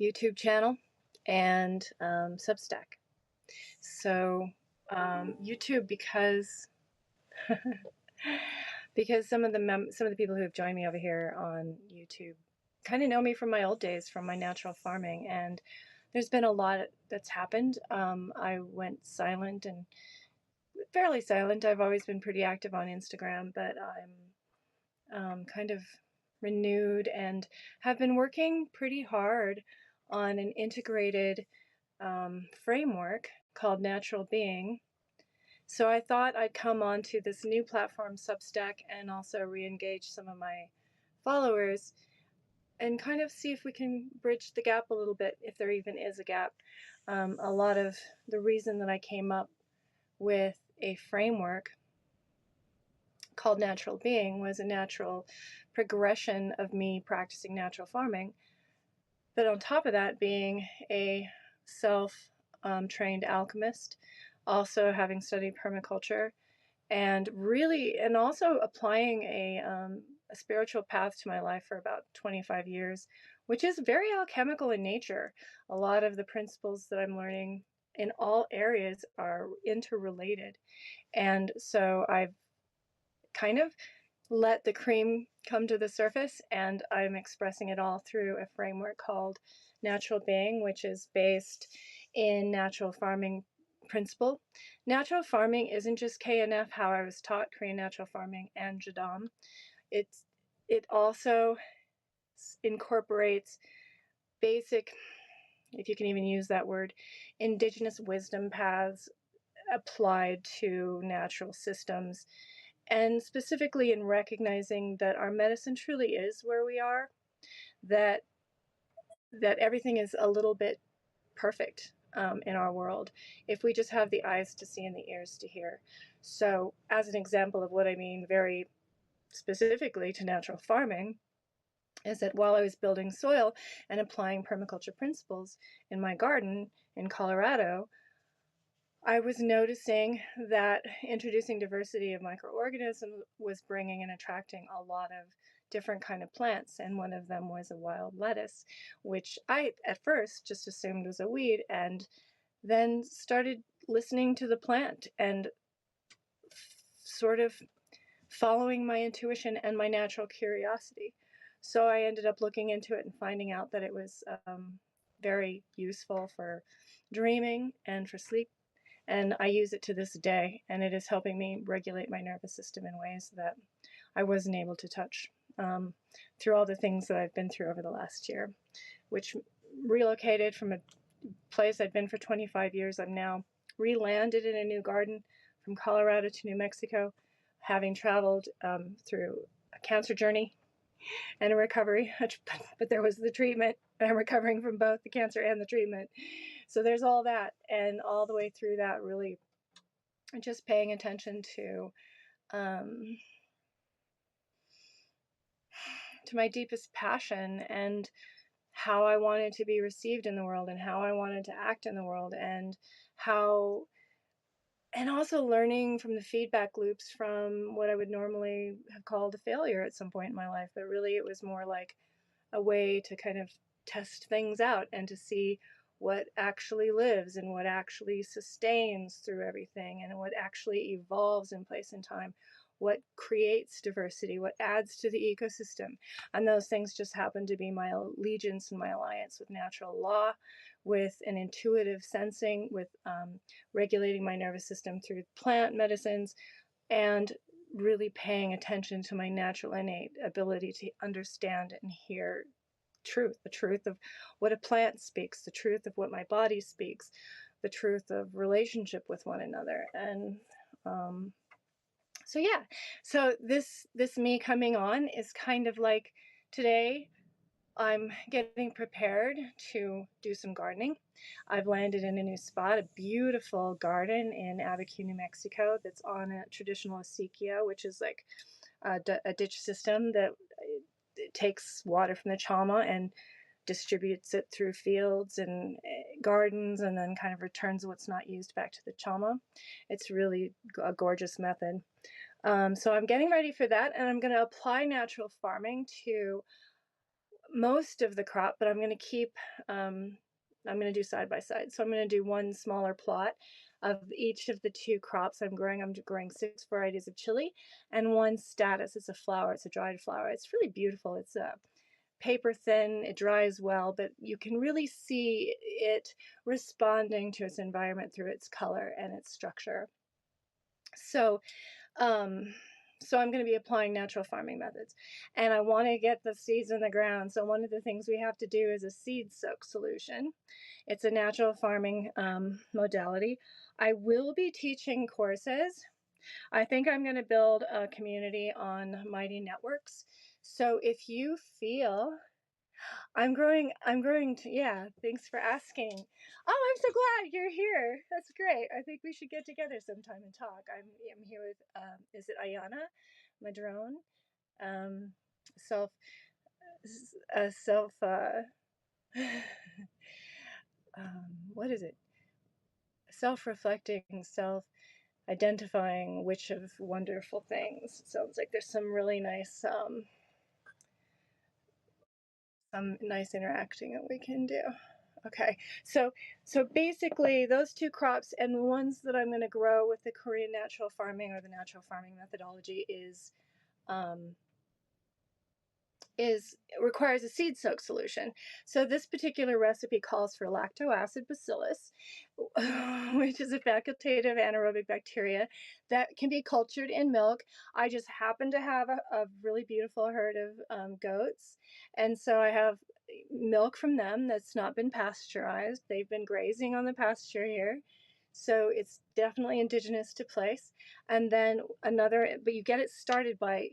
YouTube channel and Substack. So YouTube because some of the people who have joined me over here on YouTube kind of know me from my old days, from my natural farming, and there's been a lot that's happened. I went silent and fairly silent. I've always been pretty active on Instagram, but I'm kind of renewed and have been working pretty hard on an integrated framework called Natural Being. So I thought I'd come onto this new platform, Substack, and also re-engage some of my followers and kind of see if we can bridge the gap a little bit, if there even is a gap. A lot of the reason that I came up with a framework called Natural Being was a natural progression of me practicing natural farming, but on top of that, being a self-trained alchemist, also having studied permaculture, and also applying a spiritual path to my life for about 25 years, which is very alchemical in nature. A lot of the principles that I'm learning in all areas are interrelated. And so I've kind of let the cream come to the surface, and I'm expressing it all through a framework called Natural Being, which is based in natural farming principle. Natural farming isn't just KNF, how I was taught, Korean natural farming, and Jadam. It also incorporates basic, if you can even use that word, indigenous wisdom paths applied to natural systems, and specifically in recognizing that our medicine truly is where we are, that everything is a little bit perfect in our world if we just have the eyes to see and the ears to hear. So as an example of what I mean very specifically to natural farming is that while I was building soil and applying permaculture principles in my garden in Colorado, I was noticing that introducing diversity of microorganisms was bringing and attracting a lot of different kind of plants, and one of them was a wild lettuce, which I at first just assumed was a weed, and then started listening to the plant and sort of following my intuition and my natural curiosity. So I ended up looking into it and finding out that it was very useful for dreaming and for sleep. And I use it to this day, and it is helping me regulate my nervous system in ways that I wasn't able to touch through all the things that I've been through over the last year, which relocated from a place I'd been for 25 years. I'm now re-landed in a new garden from Colorado to New Mexico, having traveled through a cancer journey and a recovery, but there was the treatment, and I'm recovering from both the cancer and the treatment. So there's all that, and all the way through that, really just paying attention um, to my deepest passion and how I wanted to be received in the world and how I wanted to act in the world, and also learning from the feedback loops from what I would normally have called a failure at some point in my life. But really, it was more like a way to kind of test things out and to see what actually lives and what actually sustains through everything and what actually evolves in place and time, what creates diversity, what adds to the ecosystem. And those things just happen to be my allegiance and my alliance with natural law, with an intuitive sensing, with regulating my nervous system through plant medicines, and really paying attention to my natural innate ability to understand and hear truth, the truth of what a plant speaks, the truth of what my body speaks, the truth of relationship with one another. And so yeah, so this me coming on is kind of like, today I'm getting prepared to do some gardening. I've landed in a new spot, a beautiful garden in Abiquiu, New Mexico, that's on a traditional acequia, which is like a ditch system that takes water from the Chama and distributes it through fields and gardens, and then kind of returns what's not used back to the Chama. It's really a gorgeous method. So I'm getting ready for that, and I'm going to apply natural farming to most of the crop, but I'm going to keep, um, I'm going to do side by side. So I'm going to do one smaller plot of each of the two crops I'm growing. I'm growing 6 varieties of chili and one status. It's a flower, it's a dried flower. It's really beautiful. It's a paper thin, it dries well, but you can really see it responding to its environment through its color and its structure. So um, so I'm going to be applying natural farming methods, and I want to get the seeds in the ground. So one of the things we have to do is a seed soak solution. It's a natural farming modality. I will be teaching courses. I think I'm going to build a community on Mighty Networks. So if you feel yeah, thanks for asking. Oh, I'm so glad you're here. That's great. I think we should get together sometime and talk. I'm here with, is it Ayana Madrone? Um, self, self, what is it? Self-reflecting, self-identifying witch of wonderful things. Sounds like there's some nice interacting that we can do. Okay, so basically those two crops and the ones that I'm going to grow with the Korean natural farming or the natural farming methodology um, is requires a seed soak solution. So this particular recipe calls for lacto-acid bacillus, which is a facultative anaerobic bacteria that can be cultured in milk. I just happen to have a really beautiful herd of goats, and so I have milk from them that's not been pasteurized. They've been grazing on the pasture here. So it's definitely indigenous to place. And then but you get it started by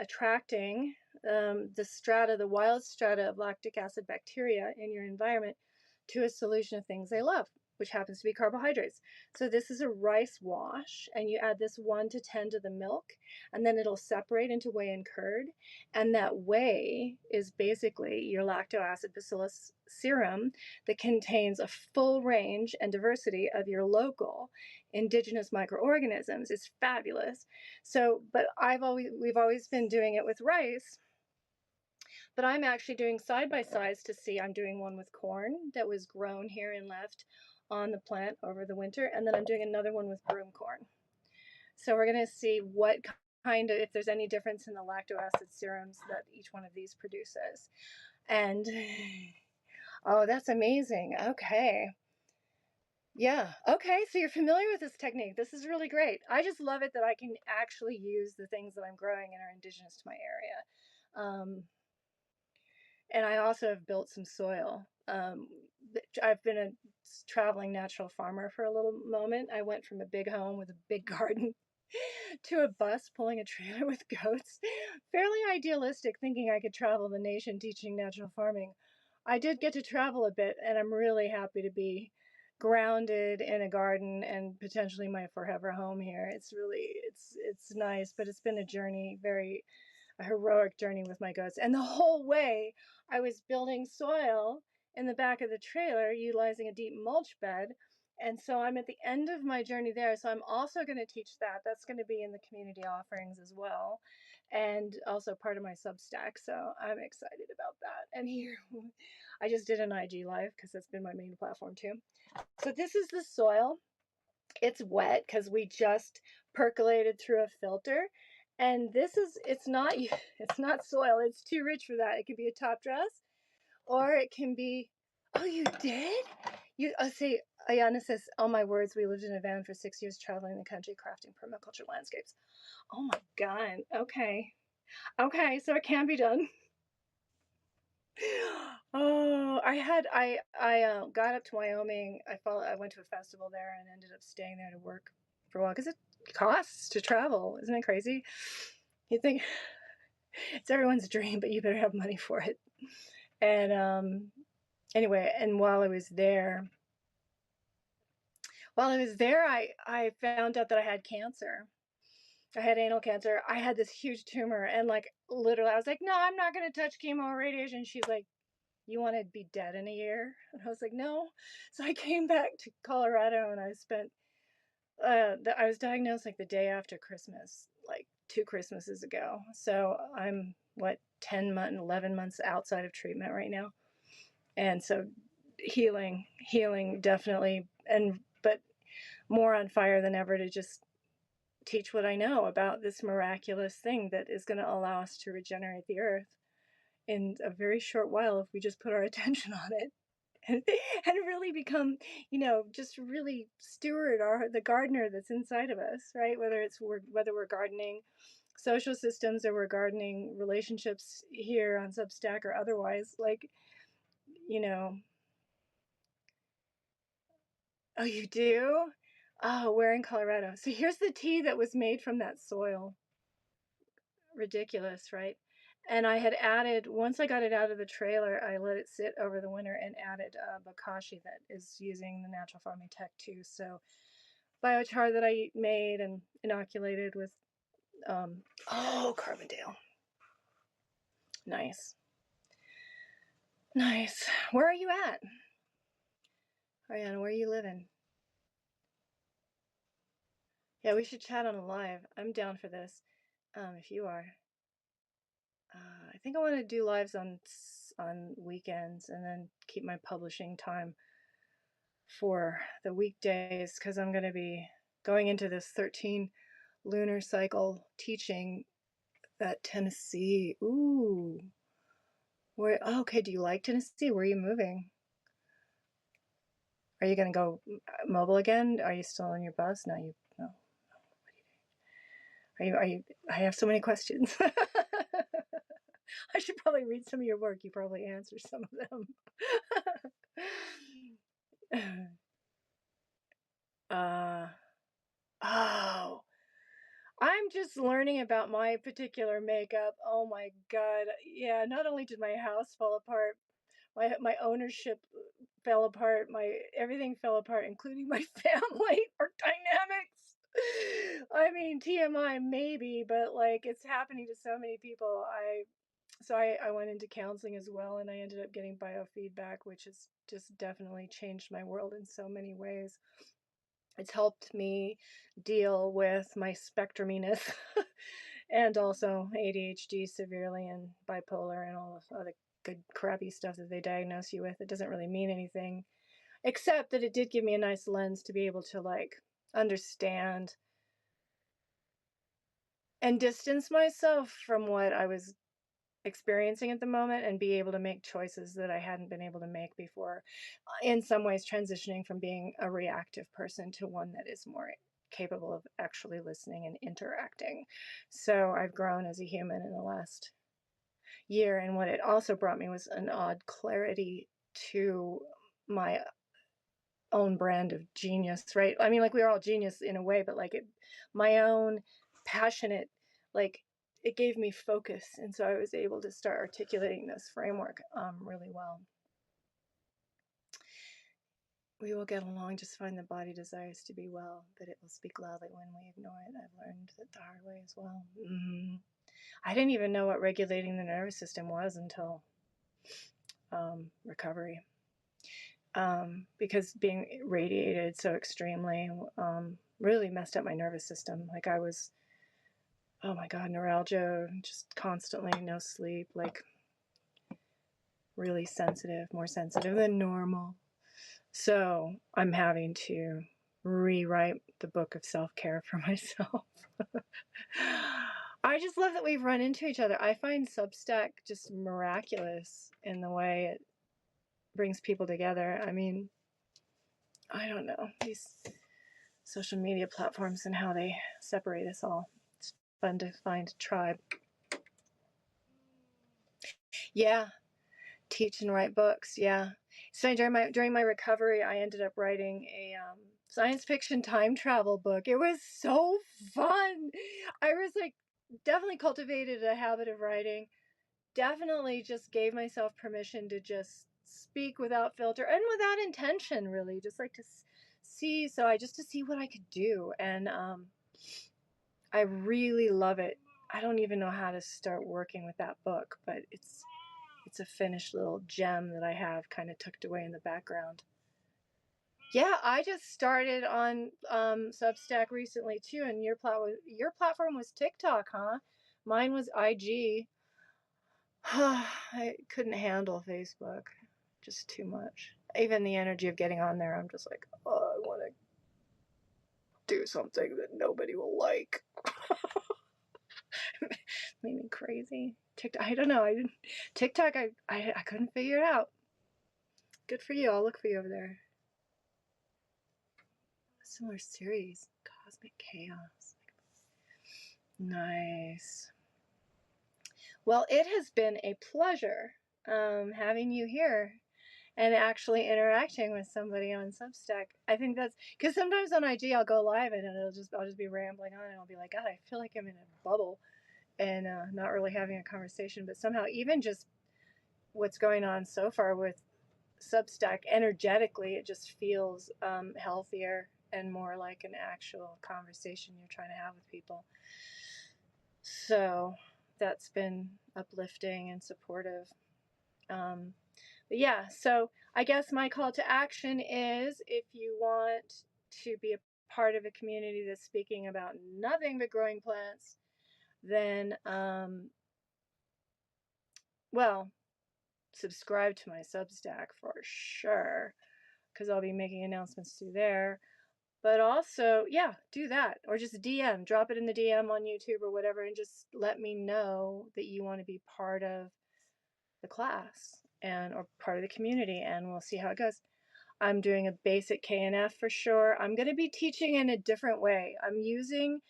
attracting the wild strata of lactic acid bacteria in your environment to a solution of things they love, which happens to be carbohydrates. So this is a rice wash, and you add this 1 to 10 to the milk, and then it'll separate into whey and curd. And that whey is basically your lacto-acid bacillus serum that contains a full range and diversity of your local indigenous microorganisms. It's fabulous. So, but we've always been doing it with rice, but I'm actually doing side by sides to see. I'm doing one with corn that was grown here and left on the plant over the winter, and then I'm doing another one with broom corn. So we're going to see if there's any difference in the lacto-acid serums that each one of these produces. And oh, that's amazing. Okay. Yeah. Okay. So you're familiar with this technique. This is really great. I just love it that I can actually use the things that I'm growing and are indigenous to my area. And I also have built some soil. I've been a traveling natural farmer for a little moment. I went from a big home with a big garden to a bus pulling a trailer with goats. Fairly idealistic, thinking I could travel the nation teaching natural farming. I did get to travel a bit, and I'm really happy to be grounded in a garden and potentially my forever home here. It's nice, but it's been a journey, a heroic journey with my goats. And the whole way I was building soil in the back of the trailer utilizing a deep mulch bed. And so I'm at the end of my journey there. So I'm also going to teach that. That's going to be in the community offerings as well. And also part of my Substack. So I'm excited about that. And here, I just did an IG live because that's been my main platform too. So this is the soil. It's wet because we just percolated through a filter. And it's not soil. It's too rich for that. It could be a top dress or it can be, oh, you did? See, Ayana says, oh my words, we lived in a van for 6 years traveling the country crafting permaculture landscapes. Oh my God. Okay. Okay. So it can be done. Oh, I got up to Wyoming. I went to a festival there and ended up staying there to work for a while because it costs to travel. Isn't it crazy? You think it's everyone's dream, but you better have money for it. And anyway, and while I was there, I found out that I had cancer. I had anal cancer. I had this huge tumor, and like literally, I was like, "No, I'm not going to touch chemo or radiation." She's like, "You want to be dead in a year?" And I was like, "No." So I came back to Colorado, and I was diagnosed like the day after Christmas, like 2 Christmases ago. So I'm what 10 months, 11 months outside of treatment right now. And so healing definitely, but more on fire than ever to just teach what I know about this miraculous thing that is going to allow us to regenerate the earth in a very short while if we just put our attention on it. And really become, just really steward the gardener that's inside of us, right? Whether we're gardening social systems or we're gardening relationships here on Substack or otherwise, like, you know. Oh, you do? Oh, we're in Colorado. So here's the tea that was made from that soil. Ridiculous, right? And I had added, once I got it out of the trailer, I let it sit over the winter and added bokashi that is using the natural farming tech too. So biochar that I made and inoculated with, Carbondale. Nice. Nice. Where are you at? Ariana, where are you living? Yeah, we should chat on a live. I'm down for this, if you are. I think I want to do lives on weekends and then keep my publishing time for the weekdays because I'm going to be going into this 13 lunar cycle teaching at Tennessee. Ooh. Okay, do you like Tennessee? Where are you moving? Are you going to go mobile again? Are you still on your bus? No. Are you I have so many questions. I should probably read some of your work. You probably answer some of them. Oh, I'm just learning about my particular makeup. Oh my God. Yeah, not only did my house fall apart, my ownership fell apart, my everything fell apart, including my family or dynamics. I mean, TMI maybe, but like it's happening to so many people. I went into counseling as well, and I ended up getting biofeedback, which has just definitely changed my world in so many ways. It's helped me deal with my spectruminess and also ADHD severely and bipolar and all this other good crappy stuff that they diagnose you with. It doesn't really mean anything, except that it did give me a nice lens to be able to like understand and distance myself from what I was experiencing at the moment and be able to make choices that I hadn't been able to make before. In some ways, transitioning from being a reactive person to one that is more capable of actually listening and interacting. So I've grown as a human in the last year. And what it also brought me was an odd clarity to my own brand of genius, right? I mean, like we're all genius in a way, but like my own passionate, like it gave me focus. And so I was able to start articulating this framework really well. We will get along, just fine. The body desires to be well, but it will speak loudly when we ignore it. I've learned that the hard way as well. I didn't even know what regulating the nervous system was until recovery. Because being radiated so extremely really messed up my nervous system. Like I was, oh my God, neuralgia, just constantly, no sleep, like really sensitive, more sensitive than normal. So I'm having to rewrite the book of self-care for myself. I just love that we've run into each other. I find Substack just miraculous in the way it brings people together. I mean, I don't know, these social media platforms and how they separate us all. It's fun to find a tribe. Yeah, teach and write books. Yeah. So during my recovery, I ended up writing a science fiction time travel book. It was so fun. I was like, definitely cultivated a habit of writing. Definitely just gave myself permission to just speak without filter and without intention, really, just like to see. So to see what I could do, and I really love it. I don't even know how to start working with that book, but it's a finished little gem that I have kind of tucked away in the background. Yeah, I just started on Substack recently too, and your platform was TikTok, huh? Mine was IG. I couldn't handle Facebook. Just too much. Even the energy of getting on there, I'm just like, oh, I want to do something that nobody will like. Made me crazy. TikTok, I don't know. TikTok, I couldn't figure it out. Good for you. I'll look for you over there. A similar series, Cosmic Chaos. Nice. Well, it has been a pleasure having you here and actually interacting with somebody on Substack. I think that's because sometimes on IG I'll go live and I'll just be rambling on and I'll be like, God, I feel like I'm in a bubble and not really having a conversation. But somehow, even just what's going on so far with Substack, energetically, it just feels healthier and more like an actual conversation you're trying to have with people. So that's been uplifting and supportive. But yeah, so I guess my call to action is, if you want to be a part of a community that's speaking about nothing but growing plants, then, well, subscribe to my Substack for sure, because I'll be making announcements through there. But also, yeah, do that. Or just drop it in the DM on YouTube or whatever, and just let me know that you want to be part of the class or part of the community, and we'll see how it goes. I'm doing a basic KNF for sure. I'm going to be teaching in a different way. I'm using,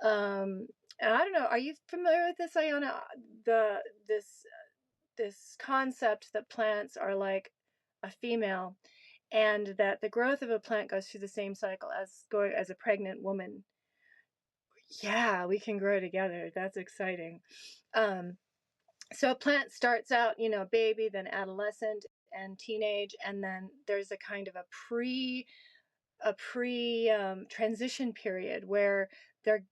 and I don't know, are you familiar with this, Ayana? This concept that plants are like a female, and that the growth of a plant goes through the same cycle as a pregnant woman. Yeah, we can grow together. That's exciting. So a plant starts out, baby, then adolescent and teenage, and then there's a kind of a pre transition period where the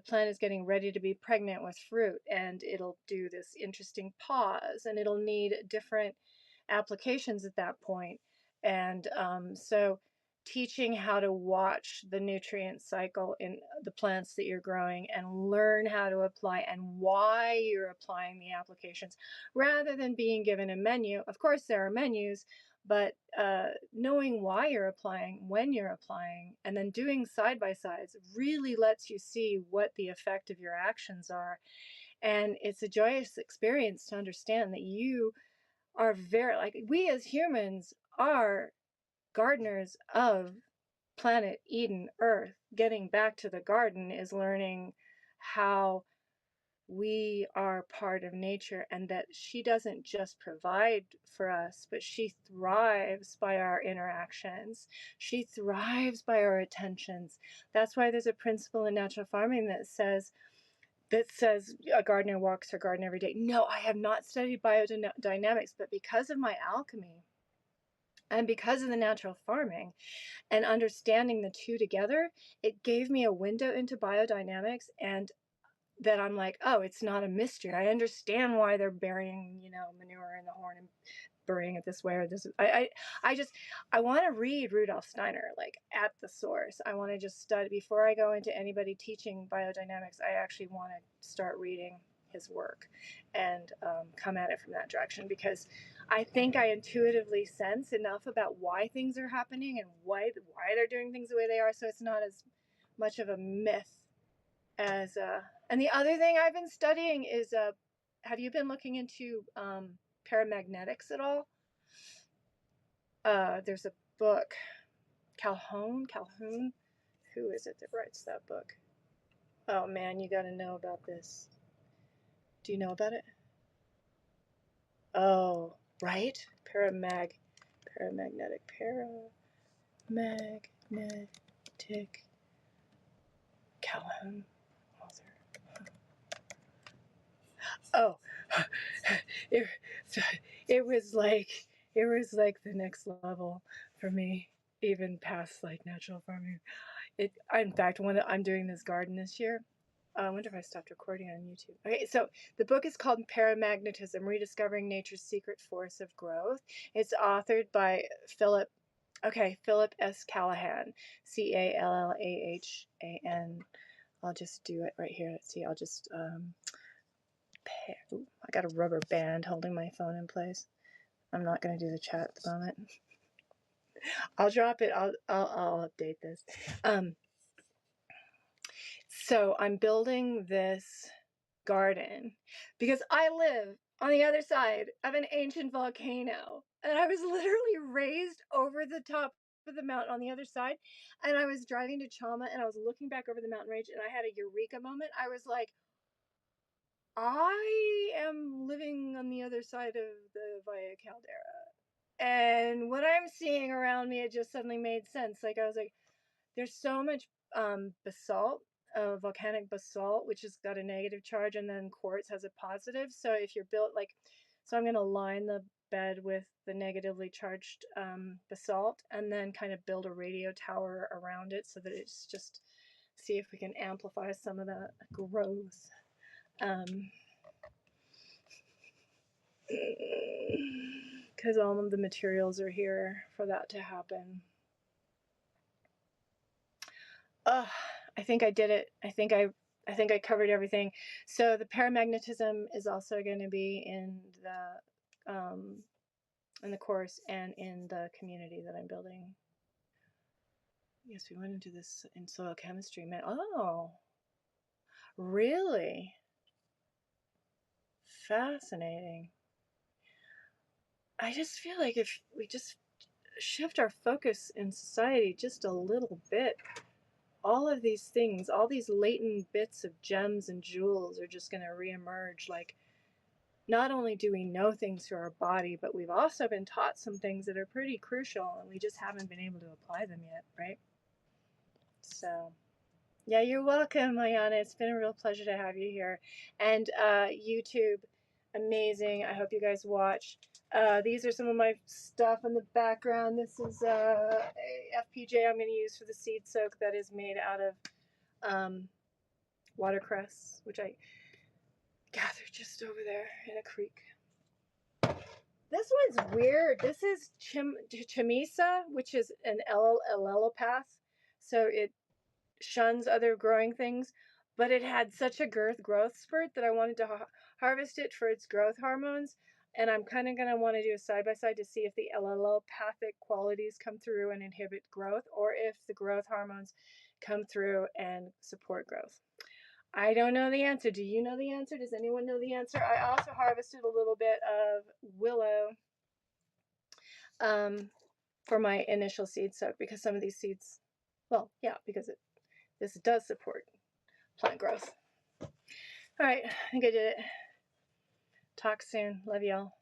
plant is getting ready to be pregnant with fruit, and it'll do this interesting pause, and it'll need different applications at that point. And so teaching how to watch the nutrient cycle in the plants that you're growing and learn how to apply and why you're applying the applications, rather than being given a menu. Of course there are menus, but knowing why you're applying, when you're applying, and then doing side by sides really lets you see what the effect of your actions are. And it's a joyous experience to understand that you are we as humans are gardeners of planet Eden, Earth. Getting back to the garden is learning how we are part of nature, and that she doesn't just provide for us, but she thrives by our interactions. She thrives by our attentions. That's why there's a principle in natural farming that says a gardener walks her garden every day. No, I have not studied biodynamics, but because of my alchemy and because of the natural farming and understanding the two together, it gave me a window into biodynamics, and that I'm like, oh, it's not a mystery. I understand why they're burying, manure in the horn and burying it this way or this. I want to read Rudolf Steiner, like, at the source. I want to just study before I go into anybody teaching biodynamics. I actually want to start reading his work and come at it from that direction, because I think I intuitively sense enough about why things are happening and why they're doing things the way they are, so it's not as much of a myth as and the other thing I've been studying is have you been looking into paramagnetics at all? There's a book, Calhoun. Who is it that writes that book? Oh man, you got to know about this. Do you know about it? Oh, right. Paramagnetic Calhoun author. Oh, it, it was like the next level for me, even past like natural farming. In fact, I'm doing this garden this year. I wonder if I stopped recording on YouTube. Okay, so the book is called Paramagnetism: Rediscovering Nature's Secret Force of Growth. It's authored by Philip S. Callahan, Callahan. I'll just do it right here. Let's see. I'll just Ooh, I got a rubber band holding my phone in place. I'm not going to do the chat at the moment. I'll drop it. I'll update this. So I'm building this garden because I live on the other side of an ancient volcano, and I was literally raised over the top of the mountain on the other side. And I was driving to Chama, and I was looking back over the mountain range, and I had a eureka moment. I was like, I am living on the other side of the Via Caldera. And what I'm seeing around me, it just suddenly made sense. Like, I was like, there's so much basalt, volcanic basalt, which has got a negative charge, and then quartz has a positive. So if you're built like, so I'm going to line the bed with the negatively charged basalt, and then kind of build a radio tower around it so that it's just, see if we can amplify some of that growth. Because all of the materials are here for that to happen. I think I did it. I think I covered everything. So the paramagnetism is also going to be in the course and in the community that I'm building. Yes, we went into this in soil chemistry. Man, oh, really? Fascinating. I just feel like if we just shift our focus in society just a little bit, all of these things, all these latent bits of gems and jewels are just going to reemerge. Like, not only do we know things through our body, but we've also been taught some things that are pretty crucial, and we just haven't been able to apply them yet, right? So, yeah, you're welcome, Mayana. It's been a real pleasure to have you here. And YouTube, amazing. I hope you guys watch. These are some of my stuff in the background. This is a FPJ I'm going to use for the seed soak that is made out of watercress, which I gathered just over there in a creek. This one's weird. This is Chamisa, which is an allelopath. So it shuns other growing things, but it had such a growth spurt that I wanted to harvest it for its growth hormones. And I'm kind of going to want to do a side-by-side to see if the allelopathic qualities come through and inhibit growth, or if the growth hormones come through and support growth. I don't know the answer. Do you know the answer? Does anyone know the answer? I also harvested a little bit of willow for my initial seed soak, because some of these seeds, well, yeah, because this does support plant growth. All right, I think I did it. Talk soon. Love y'all.